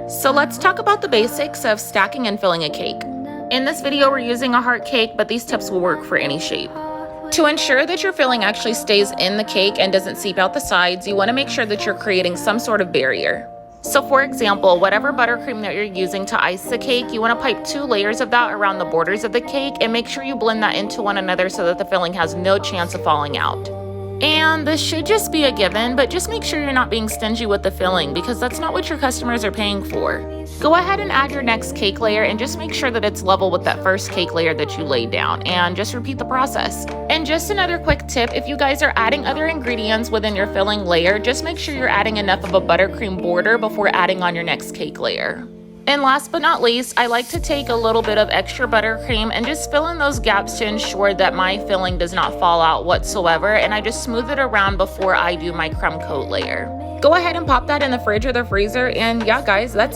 So let's talk about the basics of stacking and filling a cake. In this video, we're using a heart cake, but these tips will work for any shape. To ensure that your filling actually stays in the cake and doesn't seep out the sides, you want to make sure that you're creating some sort of barrier. So for example, whatever buttercream that you're using to ice the cake, you want to pipe 2 layers of that around the borders of the cake and make sure you blend that into one another so that the filling has no chance of falling out. And this should just be a given, but just make sure you're not being stingy with the filling because that's not what your customers are paying for. Go ahead and add your next cake layer and just make sure that it's level with that first cake layer that you laid down, and just repeat the process. And just another quick tip, if you guys are adding other ingredients within your filling layer, just make sure you're adding enough of a buttercream border before adding on your next cake layer. And last but not least, I like to take a little bit of extra buttercream and just fill in those gaps to ensure that my filling does not fall out whatsoever, and I just smooth it around before I do my crumb coat layer. Go ahead and pop that in the fridge or the freezer, and yeah guys, that's